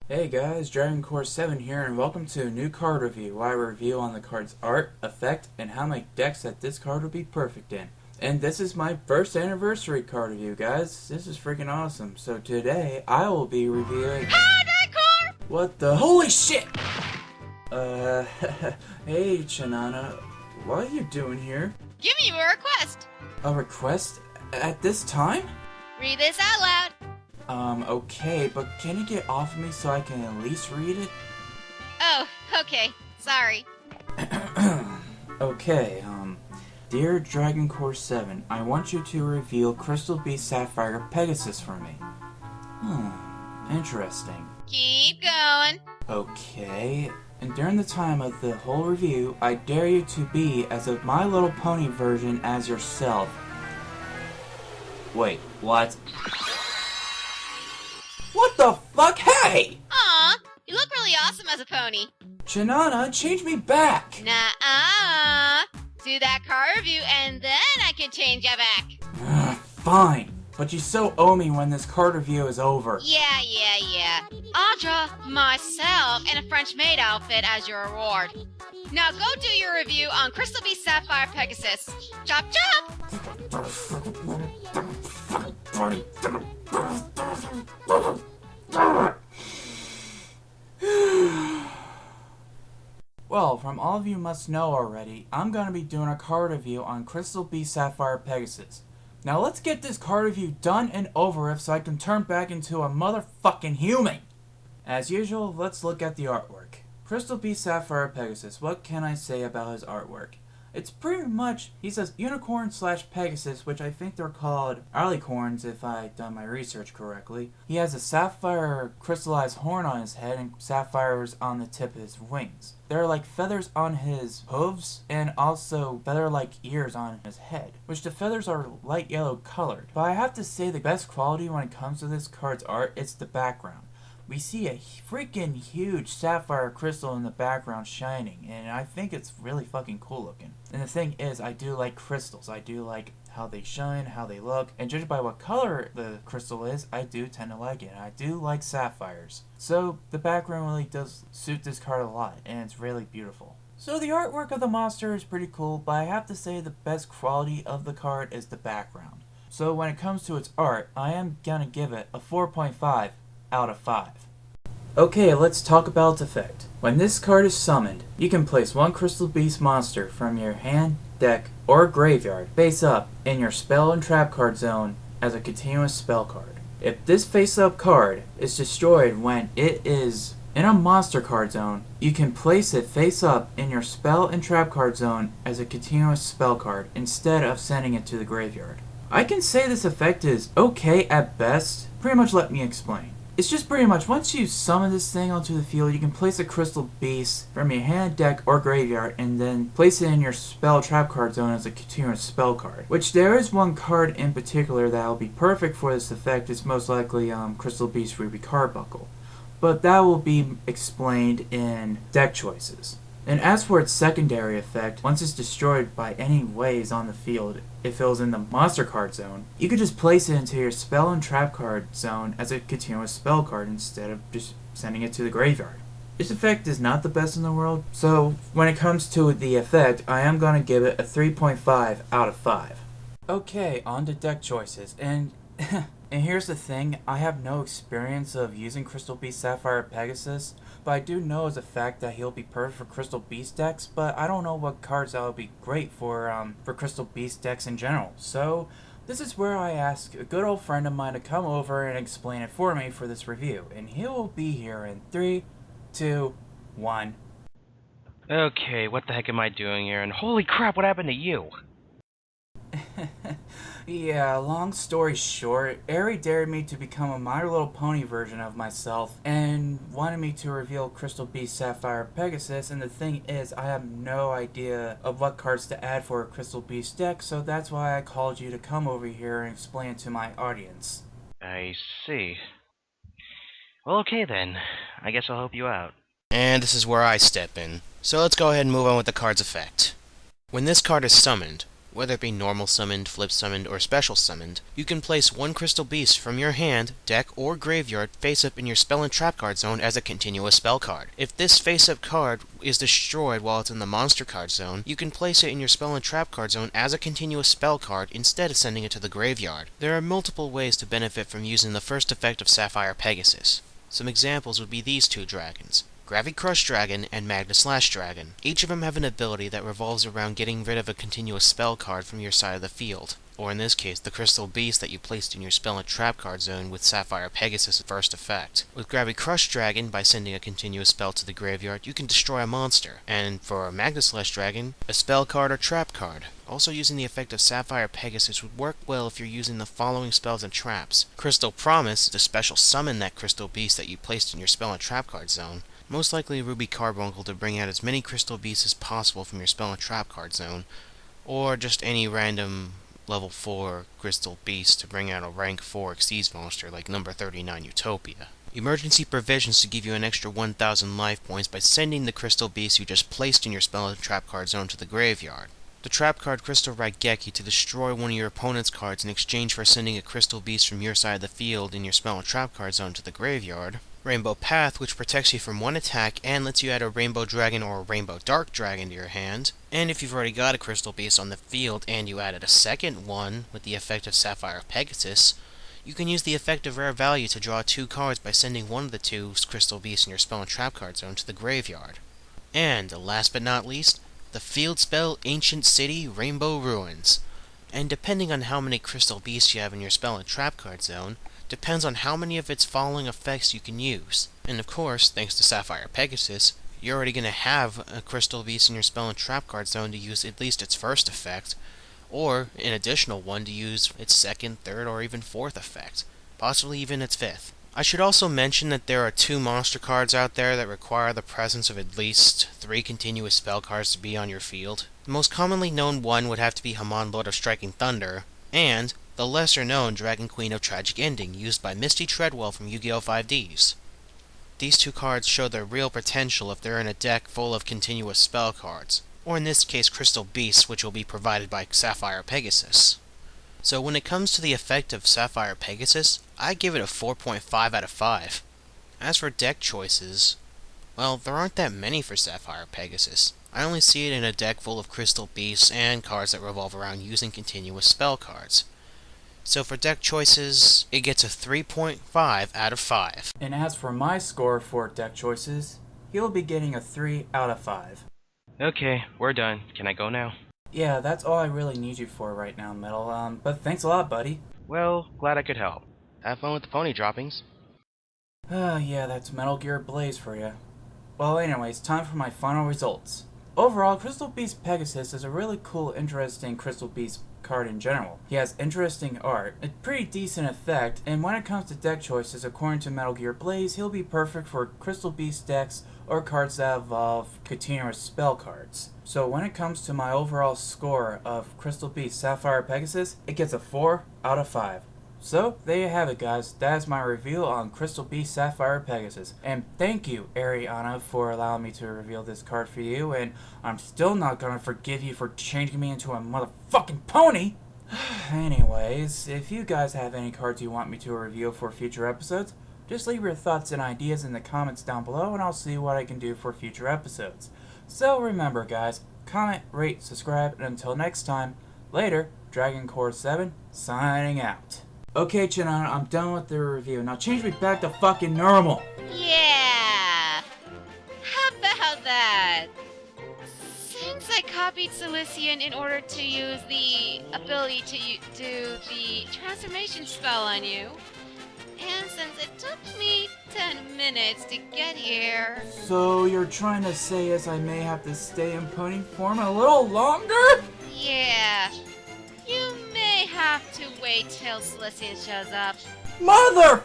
Hey guys, DragonCardYu-Gi-Oh here, and welcome to a new card review where I review on the card's art, effect, and how many decks that this card would be perfect in. And this is my first anniversary card review, guys. This is freaking awesome. So today, I will be reviewing... What the... Holy shit! Hey Chanana, what are you doing here? Giving you a request. A request? At this time? Read this out loud. Okay, but can you get off of me so I can at least read it? Oh, okay. Sorry. Okay, Dear DragonCardYu-Gi-Oh, I want you to reveal Crystal Beast Sapphire Pegasus for me. Interesting. Keep going. Okay, and during the time of the whole review, I dare you to be as a My Little Pony version as yourself. Wait, what? What the fuck? Hey! Aw, you look really awesome as a pony. Chanana, change me back! Nuh-uh. Do that card review and then I can change you back. Fine, but you so owe me when this card review is over. Yeah. I'll draw myself in a French maid outfit as your reward. Now go do your review on Crystal Beast Sapphire Pegasus. Chop chop! Well, from all of you must know already, I'm going to be doing a card review on Crystal Beast Sapphire Pegasus. Now let's get this card review done and over with so I can turn back into a motherfucking human! As usual, let's look at the artwork. Crystal Beast Sapphire Pegasus, what can I say about his artwork? It's pretty much, he's a unicorn slash Pegasus, which I think they're called alicorns if I've done my research correctly. He has a sapphire crystallized horn on his head and sapphires on the tip of his wings. There are like feathers on his hooves and also feather-like ears on his head, which the feathers are light yellow colored. But I have to say the best quality when it comes to this card's art is the background. We see a freaking huge sapphire crystal in the background shining, and I think it's really fucking cool looking. And the thing is, I do like crystals. I do like how they shine, how they look, and judging by what color the crystal is, I do tend to like it. And I do like sapphires. So the background really does suit this card a lot, and it's really beautiful. So the artwork of the monster is pretty cool, but I have to say the best quality of the card is the background. So when it comes to its art, I am gonna give it a 4.5 out of 5. Okay, let's talk about its effect. When this card is summoned, you can place one Crystal Beast monster from your hand, deck, or graveyard face up in your spell and trap card zone as a continuous spell card. If this face up card is destroyed when it is in a monster card zone, you can place it face up in your spell and trap card zone as a continuous spell card instead of sending it to the graveyard. I can say this effect is okay at best. Pretty much let me explain. It's just pretty much once you summon this thing onto the field, you can place a Crystal Beast from your hand, deck, or graveyard and then place it in your spell trap card zone as a continuous spell card. Which there is one card in particular that will be perfect for this effect. It's most likely Crystal Beast Ruby Carbuncle. But that will be explained in deck choices. And as for its secondary effect, once it's destroyed by any ways on the field, if it was in the monster card zone, you could just place it into your spell and trap card zone as a continuous spell card instead of just sending it to the graveyard. This effect is not the best in the world, so when it comes to the effect, I am going to give it a 3.5 out of 5. Okay, on to deck choices, and here's the thing, I have no experience of using Crystal Beast Sapphire Pegasus, but I do know as a fact that he'll be perfect for Crystal Beast decks, but I don't know what cards that would be great for Crystal Beast decks in general. So, this is where I ask a good old friend of mine to come over and explain it for me for this review, and he will be here in 3, 2, 1. Okay, what the heck am I doing here? And holy crap, what happened to you? Yeah, long story short, Ari dared me to become a My Little Pony version of myself and wanted me to reveal Crystal Beast Sapphire Pegasus, and the thing is, I have no idea of what cards to add for a Crystal Beast deck, so that's why I called you to come over here and explain it to my audience. I see. Well, okay then. I guess I'll help you out. And this is where I step in. So let's go ahead and move on with the card's effect. When this card is summoned, whether it be normal summoned, flip summoned, or special summoned, you can place one crystal beast from your hand, deck, or graveyard face up in your spell and trap card zone as a continuous spell card. If this face up card is destroyed while it's in the monster card zone, you can place it in your spell and trap card zone as a continuous spell card instead of sending it to the graveyard. There are multiple ways to benefit from using the first effect of Sapphire Pegasus. Some examples would be these two dragons, Gravity Crush Dragon and Magna Slash Dragon. Each of them have an ability that revolves around getting rid of a continuous spell card from your side of the field, or in this case, the crystal beast that you placed in your spell and trap card zone with Sapphire Pegasus' first effect. With Gravity Crush Dragon, by sending a continuous spell to the graveyard, you can destroy a monster, and for Magna Slash Dragon, a spell card or trap card. Also, using the effect of Sapphire Pegasus would work well if you're using the following spells and traps. Crystal Promise, to special summon that crystal beast that you placed in your spell and trap card zone. Most likely Ruby Carbuncle to bring out as many crystal beasts as possible from your spell and trap card zone, or just any random level 4 crystal beast to bring out a rank 4 Xyz monster like number 39 Utopia. Emergency Provisions to give you an extra 1000 life points by sending the crystal beast you just placed in your spell and trap card zone to the graveyard. The trap card Crystal Raigeki to destroy one of your opponent's cards in exchange for sending a crystal beast from your side of the field in your spell and trap card zone to the graveyard. Rainbow Path, which protects you from one attack and lets you add a Rainbow Dragon or a Rainbow Dark Dragon to your hand. And if you've already got a crystal beast on the field and you added a second one with the effect of Sapphire Pegasus, you can use the effect of Rare Value to draw 2 cards by sending one of the 2 crystal beasts in your spell and trap card zone to the graveyard. And, last but not least, the field spell Ancient City Rainbow Ruins. And depending on how many crystal beasts you have in your spell and trap card zone, depends on how many of its following effects you can use. And of course, thanks to Sapphire Pegasus, you're already going to have a crystal beast in your spell and trap card zone to use at least its first effect, or an additional one to use its second, third, or even fourth effect, possibly even its fifth. I should also mention that there are 2 monster cards out there that require the presence of at least 3 continuous spell cards to be on your field. The most commonly known one would have to be Hamon, Lord of Striking Thunder, and the lesser-known Dragon Queen of Tragic Ending, used by Misty Treadwell from Yu-Gi-Oh! 5Ds. These 2 cards show their real potential if they're in a deck full of continuous spell cards, or in this case Crystal Beasts, which will be provided by Sapphire Pegasus. So when it comes to the effect of Sapphire Pegasus, I give it a 4.5 out of 5. As for deck choices, well, there aren't that many for Sapphire Pegasus. I only see it in a deck full of Crystal Beasts and cards that revolve around using continuous spell cards. So for deck choices, it gets a 3.5 out of 5. And as for my score for deck choices, he'll be getting a 3 out of 5. Okay, we're done. Can I go now? Yeah, that's all I really need you for right now, Metal. But thanks a lot, buddy. Well, glad I could help. Have fun with the pony droppings. Yeah, that's Metal Gear Blaze for you. Well, anyways, time for my final results. Overall, Crystal Beast Pegasus is a really cool, interesting Crystal Beast card in general. He has interesting art, a pretty decent effect, and when it comes to deck choices, according to Metal Gear Blaze, he'll be perfect for Crystal Beast decks or cards that involve continuous spell cards. So when it comes to my overall score of Crystal Beast Sapphire Pegasus, it gets a 4 out of 5. So, there you have it, guys. That is my review on Crystal Beast Sapphire Pegasus. And thank you, Ariana, for allowing me to reveal this card for you, and I'm still not gonna forgive you for changing me into a motherfucking pony! Anyways, if you guys have any cards you want me to review for future episodes, just leave your thoughts and ideas in the comments down below, and I'll see what I can do for future episodes. So remember, guys, comment, rate, subscribe, and until next time, later, DragonCard7, signing out. Okay, Chinan, I'm done with the review. Now change me back to fucking normal. Yeah! How about that? Since I copied Cilician in order to use the ability to do the transformation spell on you, and since it took me 10 minutes to get here... So you're trying to say is I may have to stay in pony form a little longer? Yeah. You may have to wait till Cilician shows up. Mother